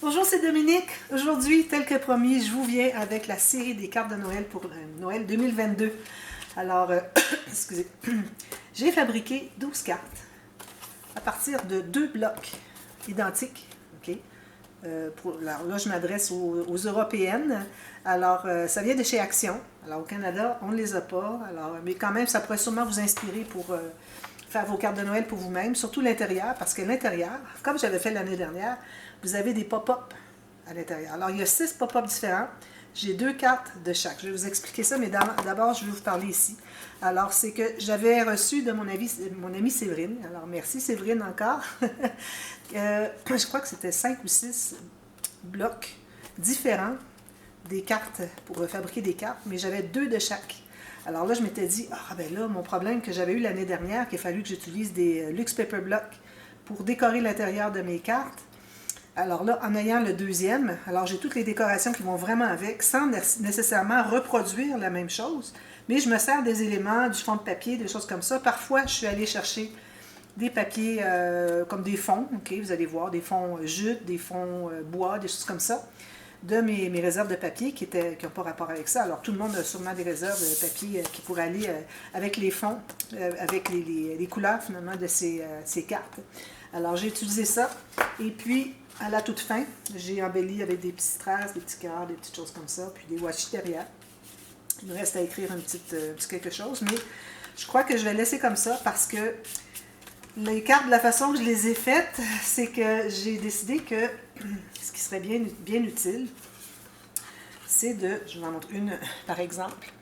Bonjour, c'est Dominique. Aujourd'hui, tel que promis, je vous viens avec la série des cartes de Noël pour Noël 2022. Alors, excusez, j'ai fabriqué 12 cartes à partir de deux blocs identiques. OK? Là, je m'adresse aux Européennes. Alors, ça vient de chez Action. Alors, au Canada, on ne les a pas. Alors, mais quand même, ça pourrait sûrement vous inspirer pour faire vos cartes de Noël pour vous-même, surtout l'intérieur, parce que l'intérieur, comme j'avais fait l'année dernière, vous avez des pop-up à l'intérieur. Alors, il y a 6 pop-up différents. J'ai 2 cartes de chaque. Je vais vous expliquer ça, mais d'abord, je vais vous parler ici. Alors, c'est que j'avais reçu de mon amie Séverine. Alors, merci Séverine encore. Je crois que c'était 5 ou 6 blocs différents des cartes pour fabriquer des cartes, mais j'avais 2 de chaque. Alors là, je m'étais dit, ah ben là, mon problème que j'avais eu l'année dernière, qu'il a fallu que j'utilise des Luxe Paper Blocks pour décorer l'intérieur de mes cartes. Alors là, en ayant le deuxième, alors j'ai toutes les décorations qui vont vraiment avec, sans nécessairement reproduire la même chose, mais je me sers des éléments, du fond de papier, des choses comme ça. Parfois, je suis allée chercher des papiers comme des fonds, ok, vous allez voir, des fonds jute, des fonds bois, des choses comme ça, de mes réserves de papier qui n'ont pas rapport avec ça. Alors, tout le monde a sûrement des réserves de papier qui pourraient aller avec les fonds, avec les couleurs, finalement, de ces cartes. Alors, j'ai utilisé ça. Et puis, à la toute fin, j'ai embelli avec des petites strass, des petits cœurs, des petites choses comme ça, puis des washi derrière. Il me reste à écrire un petit quelque chose, mais je crois que je vais laisser comme ça parce que les cartes, de la façon que je les ai faites, c'est que j'ai décidé que ce qui serait bien utile, c'est de, je vous en montre une par exemple,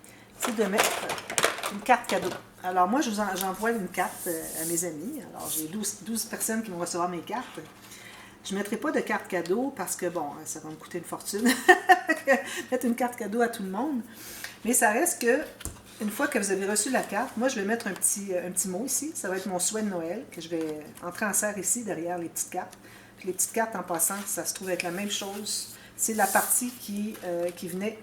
c'est de mettre une carte cadeau. Alors moi, j'envoie une carte à mes amis. Alors j'ai 12 personnes qui vont recevoir mes cartes. Je ne mettrai pas de carte cadeau parce que, bon, ça va me coûter une fortune. Mettre une carte cadeau à tout le monde. Mais ça reste que, une fois que vous avez reçu la carte, moi, je vais mettre un petit mot ici. Ça va être mon souhait de Noël que je vais entrer en serre ici, derrière les petites cartes. Puis les petites cartes, en passant, ça se trouve être la même chose. C'est la partie qui venait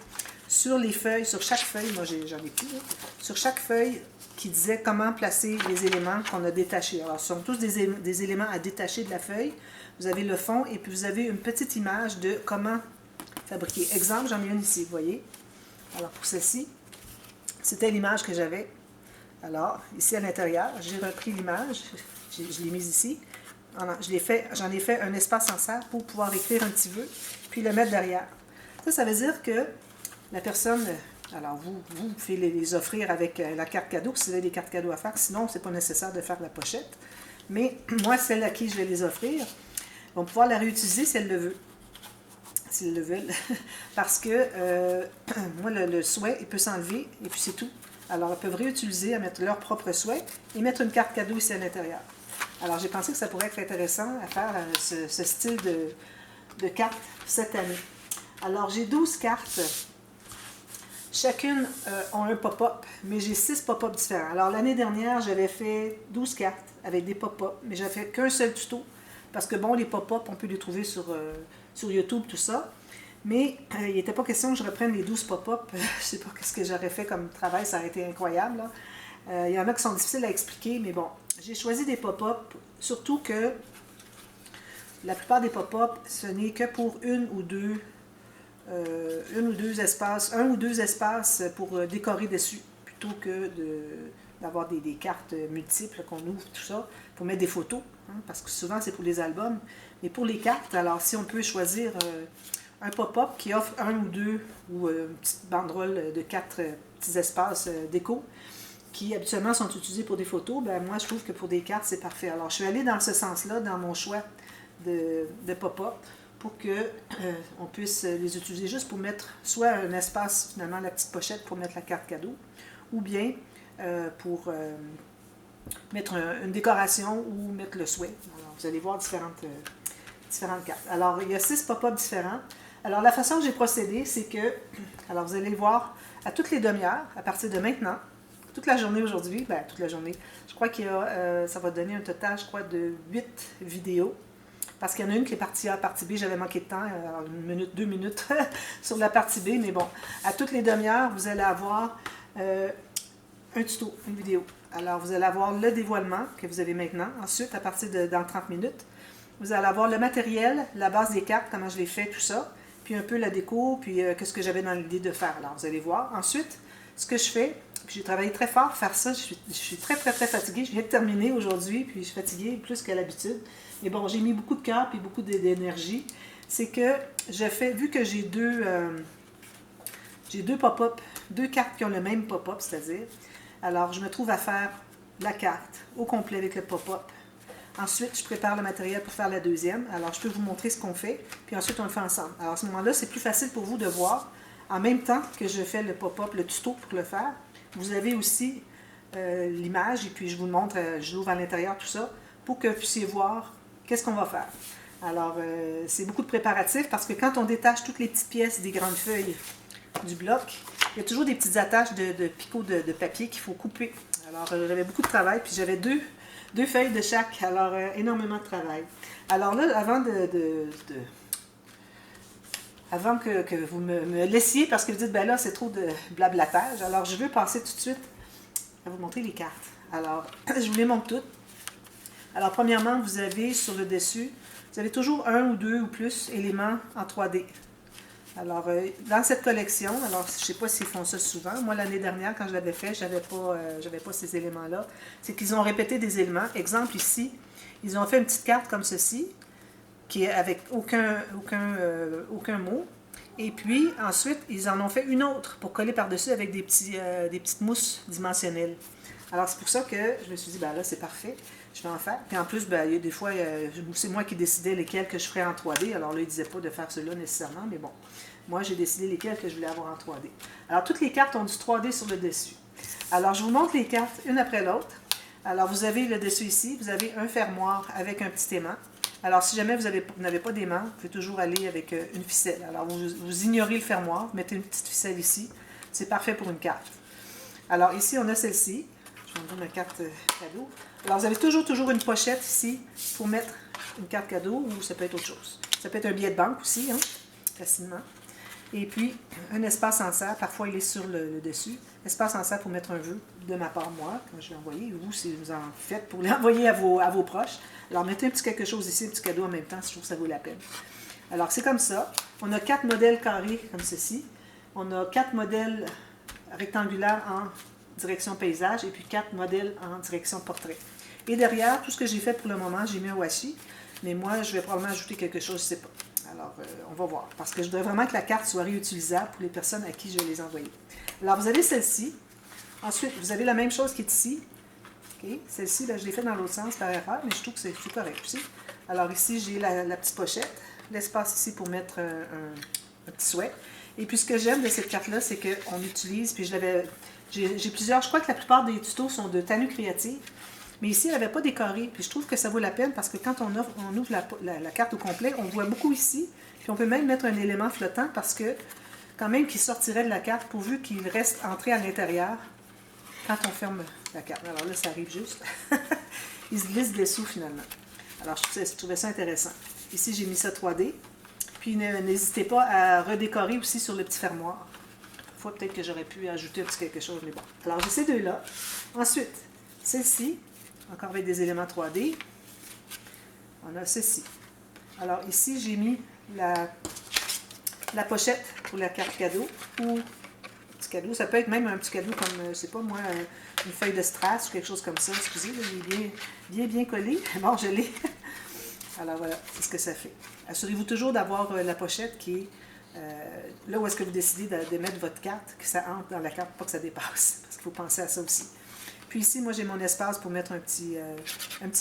sur les feuilles, sur chaque feuille. Moi, j'en ai plus, là. Sur chaque feuille qui disait comment placer les éléments qu'on a détachés. Alors, ce sont tous des éléments à détacher de la feuille. Vous avez le fond et puis vous avez une petite image de comment fabriquer. Exemple, j'en ai une ici, vous voyez. Alors, pour celle-ci, c'était l'image que j'avais. Alors, ici à l'intérieur, j'ai repris l'image, je l'ai mise ici. J'en ai fait un espace en serre pour pouvoir écrire un petit vœu, puis le mettre derrière. Ça veut dire que la personne, alors vous pouvez les offrir avec la carte cadeau, si vous avez des cartes cadeaux à faire, sinon, ce n'est pas nécessaire de faire la pochette. Mais moi, celle à qui je vais les offrir, vont pouvoir la réutiliser si elles le veulent. S'ils le veulent. Parce que moi, le souhait, il peut s'enlever et puis c'est tout. Alors, elles peuvent réutiliser à mettre leur propre souhait et mettre une carte cadeau ici à l'intérieur. Alors, j'ai pensé que ça pourrait être intéressant à faire ce style de carte cette année. Alors, j'ai 12 cartes. Chacune a un pop-up, mais j'ai 6 pop-up différents. Alors, l'année dernière, j'avais fait 12 cartes avec des pop-up, mais j'avais fait qu'un seul tuto. Parce que, bon, les pop-up, on peut les trouver sur YouTube, tout ça. Mais il n'était pas question que je reprenne les 12 pop-up. Je ne sais pas ce que j'aurais fait comme travail, ça aurait été incroyable. Il y en a qui sont difficiles à expliquer, mais bon, j'ai choisi des pop-up, surtout que la plupart des pop-up, ce n'est que pour un ou deux espaces pour décorer dessus, plutôt que d'avoir des cartes multiples qu'on ouvre, tout ça, pour mettre des photos, hein, parce que souvent c'est pour les albums. Mais pour les cartes, alors si on peut choisir un pop-up qui offre un ou deux, ou une petite banderole de 4 petits espaces déco, qui habituellement sont utilisés pour des photos, ben moi je trouve que pour des cartes c'est parfait. Alors je suis allée dans ce sens-là, dans mon choix de pop-up, pour qu'on puisse les utiliser juste pour mettre soit un espace, finalement la petite pochette pour mettre la carte cadeau, ou bien pour mettre une décoration ou mettre le souhait. Alors, vous allez voir différentes cartes. Alors, il y a 6 pop-up différents. Alors, la façon que j'ai procédé, c'est que, alors vous allez le voir à toutes les demi-heures, à partir de maintenant, toute la journée aujourd'hui, ben toute la journée, je crois qu'il y a, ça va donner un total, je crois, de 8 vidéos. Parce qu'il y en a une qui est partie A, partie B, j'avais manqué de temps, alors 1 minute, 2 minutes sur la partie B, mais bon, à toutes les demi-heures, vous allez avoir un tuto, une vidéo. Alors, vous allez avoir le dévoilement que vous avez maintenant. Ensuite, à partir dans 30 minutes, vous allez avoir le matériel, la base des cartes, comment je l'ai fait, tout ça, puis un peu la déco, puis qu'est-ce que j'avais dans l'idée de faire. Alors, vous allez voir. Ensuite, ce que je fais, puis j'ai travaillé très fort pour faire ça, je suis très fatiguée. Je viens de terminer aujourd'hui, puis je suis fatiguée plus qu'à l'habitude. Mais bon, j'ai mis beaucoup de cœur et beaucoup d'énergie. C'est que je fais, vu que j'ai deux pop-up, deux cartes qui ont le même pop-up, c'est-à-dire, alors je me trouve à faire la carte au complet avec le pop-up. Ensuite, je prépare le matériel pour faire la deuxième. Alors, je peux vous montrer ce qu'on fait, puis ensuite, on le fait ensemble. Alors, à ce moment-là, c'est plus facile pour vous de voir, en même temps que je fais le pop-up, le tuto pour le faire. Vous avez aussi l'image, et puis je vous montre, je l'ouvre à l'intérieur, tout ça, pour que vous puissiez voir qu'est-ce qu'on va faire. Alors, c'est beaucoup de préparatifs, parce que quand on détache toutes les petites pièces des grandes feuilles du bloc, il y a toujours des petites attaches de picots de papier qu'il faut couper. Alors, j'avais beaucoup de travail, puis j'avais deux feuilles de chaque, alors énormément de travail. Alors là, avant que vous me laissiez, parce que vous dites, ben là, c'est trop de blablatage, alors je veux passer tout de suite à vous montrer les cartes. Alors, je vous les montre toutes. Alors, premièrement, vous avez sur le dessus, vous avez toujours un ou deux ou plus éléments en 3D. Alors, dans cette collection, alors je ne sais pas s'ils font ça souvent. Moi, l'année dernière, quand je l'avais fait, je n'avais pas ces éléments-là. C'est qu'ils ont répété des éléments. Exemple ici, ils ont fait une petite carte comme ceci, qui est avec aucun mot. Et puis, ensuite, ils en ont fait une autre pour coller par-dessus avec des petites mousses dimensionnelles. Alors, c'est pour ça que je me suis dit, ben là, c'est parfait, je vais en faire. Puis en plus, ben, il y a des fois, c'est moi qui décidais lesquels que je ferais en 3D. Alors là, ils ne disaient pas de faire cela nécessairement, mais bon. Moi, j'ai décidé lesquels que je voulais avoir en 3D. Alors, toutes les cartes ont du 3D sur le dessus. Alors, je vous montre les cartes une après l'autre. Alors, vous avez le dessus ici, vous avez un fermoir avec un petit aimant. Alors, si jamais vous n'avez pas d'aimant, vous pouvez toujours aller avec une ficelle. Alors, vous ignorez le fermoir, vous mettez une petite ficelle ici. C'est parfait pour une carte. Alors, ici, on a celle-ci. Je vous donne la carte cadeau. Alors, vous avez toujours une pochette ici pour mettre une carte cadeau ou ça peut être autre chose. Ça peut être un billet de banque aussi, hein, facilement. Et puis, un espace en serre, parfois il est sur le dessus. Espace en serre pour mettre un vœu de ma part, moi, quand je l'ai envoyé, ou si vous en faites pour l'envoyer à vos proches. Alors, mettez un petit quelque chose ici, un petit cadeau en même temps, si je trouve que ça vaut la peine. Alors, c'est comme ça. On a 4 modèles carrés comme ceci. On a 4 modèles rectangulaires en direction paysage et puis 4 modèles en direction portrait. Et derrière, tout ce que j'ai fait pour le moment, j'ai mis un washi, mais moi, je vais probablement ajouter quelque chose, je ne sais pas. Alors, on va voir, parce que je voudrais vraiment que la carte soit réutilisable pour les personnes à qui je vais les envoyer. Alors, vous avez celle-ci. Ensuite, vous avez la même chose qui est ici. Okay. Celle-ci, je l'ai faite dans l'autre sens par erreur, mais je trouve que c'est correct aussi. Alors, ici, j'ai la petite pochette. L'espace ici pour mettre un petit souhait. Et puis, ce que j'aime de cette carte-là, c'est qu'on utilise, puis j'ai plusieurs, je crois que la plupart des tutos sont de Tanu Créative. Mais ici, elle n'avait pas décoré. Puis je trouve que ça vaut la peine parce que quand on ouvre la carte au complet, on voit beaucoup ici. Puis on peut même mettre un élément flottant parce que, quand même, qu'il sortirait de la carte pourvu qu'il reste entré à l'intérieur quand on ferme la carte. Alors là, ça arrive juste. Il se glisse dessous finalement. Alors je trouvais ça intéressant. Ici, j'ai mis ça 3D. Puis n'hésitez pas à redécorer aussi sur le petit fermoir. Parfois, peut-être que j'aurais pu ajouter un petit quelque chose, mais bon. Alors j'ai ces deux-là. Ensuite, celle-ci. Encore avec des éléments 3D. On a ceci. Alors ici, j'ai mis la pochette pour la carte cadeau ou petit cadeau. Ça peut être même un petit cadeau comme, je sais pas moi, une feuille de strass ou quelque chose comme ça. Excusez, là, il est bien collé. Bon, je l'ai. Alors voilà, c'est ce que ça fait. Assurez-vous toujours d'avoir la pochette qui est là où est-ce que vous décidez de mettre votre carte, que ça entre dans la carte, pas que ça dépasse. Parce qu'il faut penser à ça aussi. Puis ici, moi, j'ai mon espace pour mettre un petit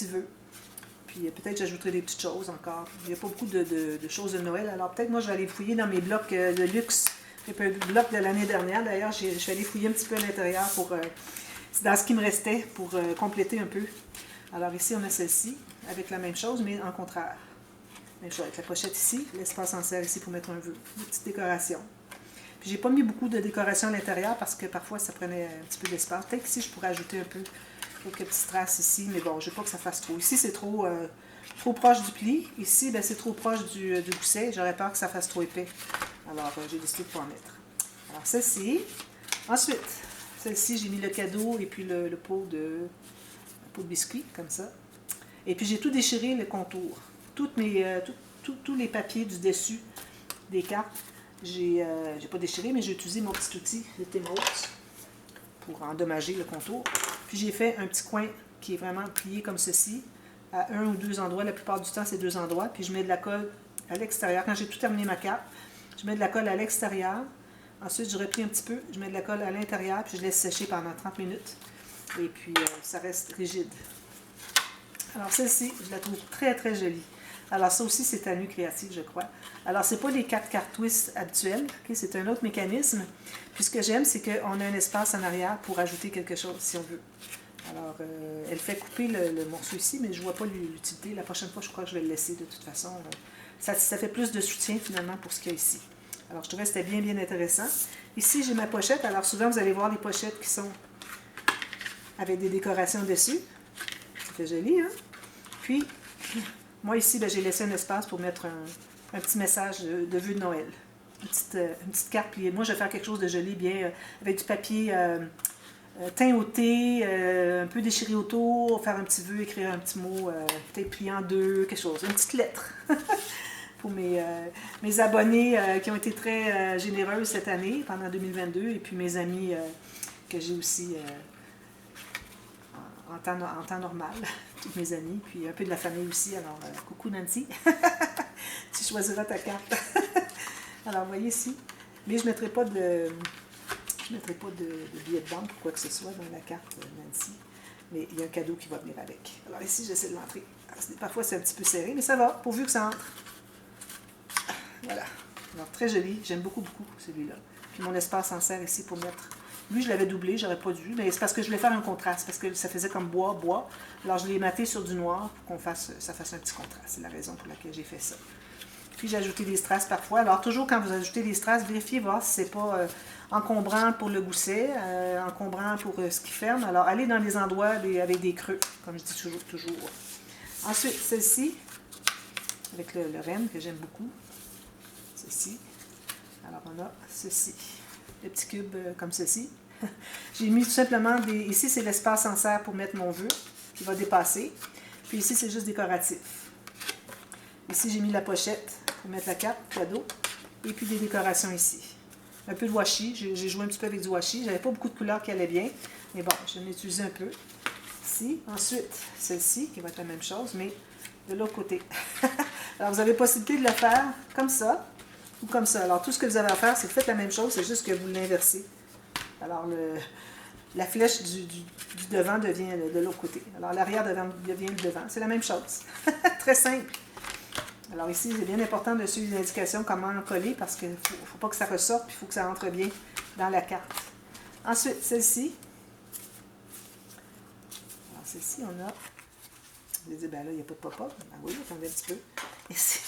vœu. Puis peut-être j'ajouterai des petites choses encore. Il n'y a pas beaucoup de choses de Noël. Alors peut-être moi, je vais aller fouiller dans mes blocs de luxe. J'ai un bloc de l'année dernière. D'ailleurs, je vais aller fouiller un petit peu à l'intérieur dans ce qui me restait pour compléter un peu. Alors ici, on a celle-ci avec la même chose, mais en contraire. Même chose avec la pochette ici, l'espace en serre ici pour mettre un vœu. Une petite décoration. Puis j'ai pas mis beaucoup de décoration à l'intérieur parce que parfois ça prenait un petit peu d'espace. Peut-être qu'ici je pourrais ajouter un peu quelques petites traces ici, mais bon, je veux pas que ça fasse trop. Ici c'est trop proche du pli. Ici, ben, c'est trop proche du gousset. J'aurais peur que ça fasse trop épais. Alors j'ai décidé de ne pas en mettre. Alors celle-ci. Ensuite, celle-ci, j'ai mis le cadeau et puis le pot de biscuit, comme ça. Et puis j'ai tout déchiré le contour. tous les papiers du dessus des cartes. J'ai pas déchiré, mais j'ai utilisé mon petit outil de Timos pour endommager le contour. Puis j'ai fait un petit coin qui est vraiment plié comme ceci, à un ou deux endroits. La plupart du temps, c'est deux endroits. Puis je mets de la colle à l'extérieur. Quand j'ai tout terminé ma carte, je mets de la colle à l'extérieur. Ensuite, je replie un petit peu, je mets de la colle à l'intérieur, puis je laisse sécher pendant 30 minutes. Et puis, ça reste rigide. Alors, celle-ci, je la trouve très, très jolie. Alors, ça aussi, c'est Tenue Créative, je crois. Alors, c'est pas les 4 cartes twist habituelles, okay? C'est un autre mécanisme. Puis, ce que j'aime, c'est qu'on a un espace en arrière pour ajouter quelque chose, si on veut. Alors, elle fait couper le morceau ici, mais je ne vois pas l'utilité. La prochaine fois, je crois que je vais le laisser de toute façon. Ça fait plus de soutien, finalement, pour ce qu'il y a ici. Alors, je trouvais que c'était bien, bien intéressant. Ici, j'ai ma pochette. Alors, souvent, vous allez voir les pochettes qui sont avec des décorations dessus. C'était joli, hein? Puis, moi, ici, ben, j'ai laissé un espace pour mettre un petit message de vœux de Noël. Une petite carte pliée. Moi, je vais faire quelque chose de joli, bien, avec du papier teint au thé, un peu déchiré autour, faire un petit vœu, écrire un petit mot, peut-être plié en deux, quelque chose. Une petite lettre. Pour mes abonnés qui ont été très généreux cette année, pendant 2022, et puis mes amis que j'ai aussi en temps normal, tous mes amis, puis un peu de la famille aussi. Alors, coucou Nancy, tu choisiras ta carte. Alors, vous voyez ici, mais je ne mettrai pas de billet de banque ou quoi que ce soit dans la carte Nancy, mais il y a un cadeau qui va venir avec. Alors ici, j'essaie de l'entrer. Parfois, c'est un petit peu serré, mais ça va, pourvu que ça entre. Voilà. Alors, très joli. J'aime beaucoup, beaucoup celui-là. Puis mon espace en sert ici pour mettre... Lui, je l'avais doublé, j'aurais pas dû, mais c'est parce que je voulais faire un contraste, parce que ça faisait comme bois. Alors, je l'ai maté sur du noir pour ça fasse un petit contraste. C'est la raison pour laquelle j'ai fait ça. Puis, j'ai ajouté des strass parfois. Alors, toujours quand vous ajoutez des strass, vérifiez voir si c'est pas encombrant pour le gousset, encombrant pour ce qui ferme. Alors, allez dans les endroits avec des creux, comme je dis toujours. Ensuite, celle-ci, avec le renne que j'aime beaucoup. Ceci. Alors, on a ceci. Le petit cube comme ceci. J'ai mis tout simplement des... Ici, c'est l'espace en serre pour mettre mon vœu qui va dépasser. Puis ici, c'est juste décoratif. Ici, j'ai mis la pochette pour mettre la carte, cadeau. Et puis des décorations ici. Un peu de washi. J'ai joué un petit peu avec du washi. J'avais pas beaucoup de couleurs qui allaient bien. Mais bon, je l'ai utilisé un peu. Ici. Ensuite, celle-ci, qui va être la même chose, mais de l'autre côté. Alors, vous avez possibilité de le faire comme ça. Ou comme ça. Alors, tout ce que vous avez à faire, c'est que faites la même chose, c'est juste que vous l'inversez. Alors, la flèche du devant devient de l'autre côté. Alors, l'arrière devient le devant. C'est la même chose. Très simple. Alors, ici, c'est bien important de suivre les indications, comment coller, parce qu'il ne faut pas que ça ressorte, puis il faut que ça entre bien dans la carte. Ensuite, celle-ci. Alors, celle-ci, on a... Je vais dire, ben là, il n'y a pas de pop-up. Ben oui, attendez un petit peu. Ici,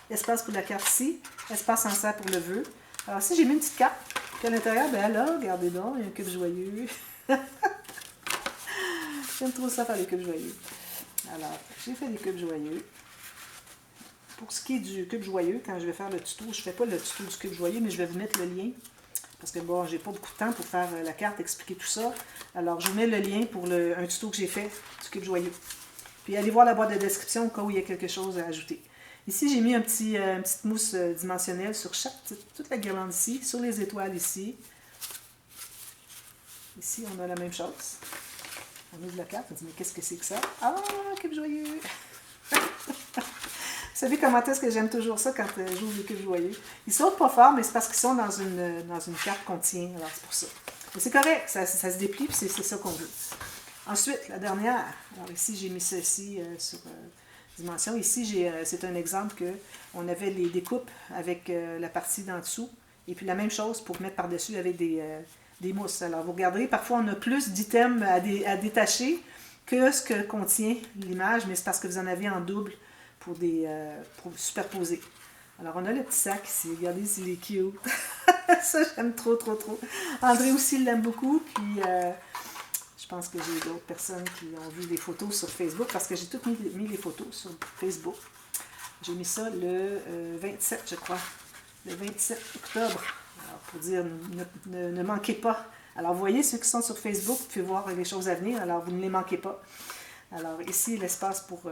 espace pour la carte ici, espace en serre pour le vœu. Alors ici, j'ai mis une petite carte. Puis à l'intérieur, ben là, regardez donc, il y a un cube joyeux. J'aime trop ça faire les cubes joyeux. Alors, j'ai fait des cubes joyeux. Pour ce qui est du cube joyeux, quand je vais faire le tuto, je ne fais pas le tuto du cube joyeux, mais je vais vous mettre le lien. Parce que bon, j'ai pas beaucoup de temps pour faire la carte, expliquer tout ça. Alors, je vous mets le lien pour un tuto que j'ai fait du cube joyeux. Puis allez voir la boîte de description au cas où il y a quelque chose à ajouter. Ici, j'ai mis une petite mousse dimensionnelle sur toute la guirlande ici, sur les étoiles ici. Ici, on a la même chose. On ouvre la carte, on dit, mais qu'est-ce que c'est que ça? Ah, cube joyeux! Vous savez comment est-ce que j'aime toujours ça quand j'ouvre les cubes joyeux? Ils sautent pas fort, mais c'est parce qu'ils sont dans une carte qu'on tient, alors c'est pour ça. Mais c'est correct, ça se déplie, puis c'est ça qu'on veut. Ensuite, la dernière, alors ici j'ai mis ceci sur dimension. Ici, c'est un exemple qu'on avait les découpes avec la partie d'en dessous. Et puis la même chose pour mettre par-dessus avec des mousses. Alors vous regarderez, parfois on a plus d'items à détacher que ce que contient l'image, mais c'est parce que vous en avez en double pour superposer. Alors on a le petit sac ici, regardez s'il est cute. Ça j'aime trop, trop, trop. André aussi l'aime beaucoup, puis... je pense que j'ai d'autres personnes qui ont vu les photos sur Facebook, parce que j'ai toutes mis les photos sur Facebook. J'ai mis ça le 27, je crois. Le 27 octobre. Alors, pour dire, ne manquez pas. Alors, vous voyez, ceux qui sont sur Facebook, vous pouvez voir les choses à venir. Alors, vous ne les manquez pas. Alors, ici, l'espace pour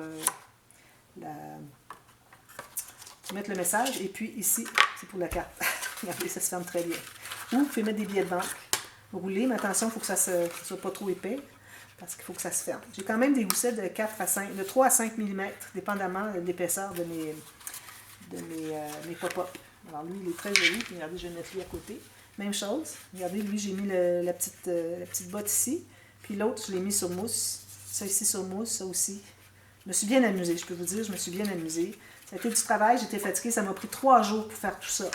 mettre le message. Et puis ici, c'est pour la carte. Regardez, ça se ferme très bien. Ou vous pouvez mettre des billets de banque. Rouler, mais attention, il faut que ça ne soit pas trop épais. Parce qu'il faut que ça se ferme. J'ai quand même des goussets de 3 à 5 mm, dépendamment de l'épaisseur de mes pop-up. Alors lui, il est très joli. Regardez, je vais le mettre lui à côté. Même chose. Regardez, lui, j'ai mis la petite botte ici. Puis l'autre, je l'ai mis sur mousse. Ça ici sur mousse, ça aussi. Je me suis bien amusée, je peux vous dire, je me suis bien amusée. Ça a été du travail, j'étais fatiguée. Ça m'a pris 3 jours pour faire tout ça.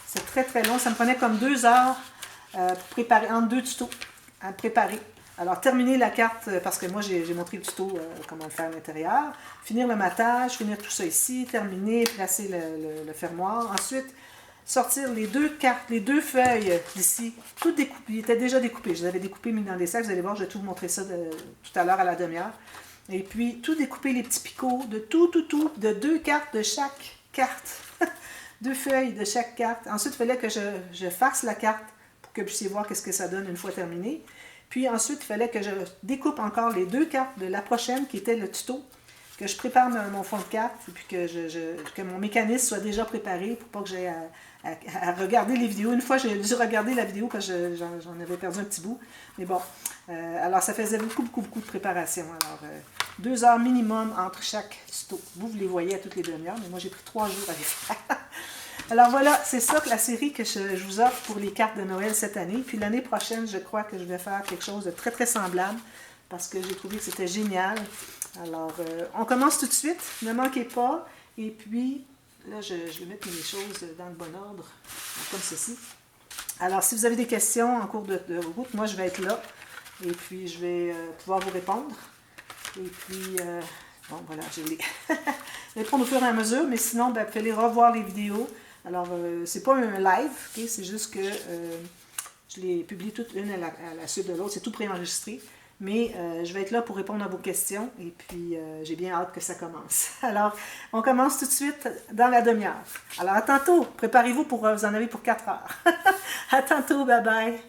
C'est très, très long. Ça me prenait comme 2 heures pour préparer, entre 2 tutos, à préparer. Alors, terminer la carte, parce que moi, j'ai montré le tuto, comment le faire à l'intérieur. Finir le matage, finir tout ça ici, terminer, placer le fermoir. Ensuite, sortir les 2 cartes, les 2 feuilles d'ici, tout découpé. Il était déjà découpé. Je les avais découpés, mis dans des sacs. Vous allez voir, je vais tout vous montrer ça tout à l'heure à la demi-heure. Et puis, tout découper les petits picots, de de 2 cartes de chaque carte. 2 feuilles de chaque carte. Ensuite, il fallait que je fasse la carte pour que vous puissiez voir qu'est-ce que ça donne une fois terminé. Puis ensuite, il fallait que je découpe encore les 2 cartes de la prochaine, qui était le tuto, que je prépare mon fond de carte, et puis que mon mécanisme soit déjà préparé pour pas que j'aie à regarder les vidéos. Une fois, j'ai dû regarder la vidéo parce que j'en avais perdu un petit bout. Mais bon, alors ça faisait beaucoup de préparation. Alors, 2 heures minimum entre chaque tuto. Vous les voyez à toutes les demi-heures, mais moi, j'ai pris 3 jours à les faire. Alors voilà, c'est ça que la série que je vous offre pour les cartes de Noël cette année. Puis l'année prochaine, je crois que je vais faire quelque chose de très, très semblable parce que j'ai trouvé que c'était génial. Alors, on commence tout de suite. Ne manquez pas. Et puis, là, je vais mettre mes choses dans le bon ordre, comme ceci. Alors, si vous avez des questions en cours de route, moi, je vais être là. Et puis, je vais pouvoir vous répondre. Et puis, bon, voilà, je vais répondre au fur et à mesure. Mais sinon, ben, fallait revoir les vidéos. Alors, c'est pas un live, okay? C'est juste que je les publie toutes une à la suite de l'autre. C'est tout préenregistré. Mais je vais être là pour répondre à vos questions. Et puis, j'ai bien hâte que ça commence. Alors, on commence tout de suite dans la demi-heure. Alors, à tantôt. Préparez-vous pour, vous en avez pour 4 heures. À tantôt. Bye bye.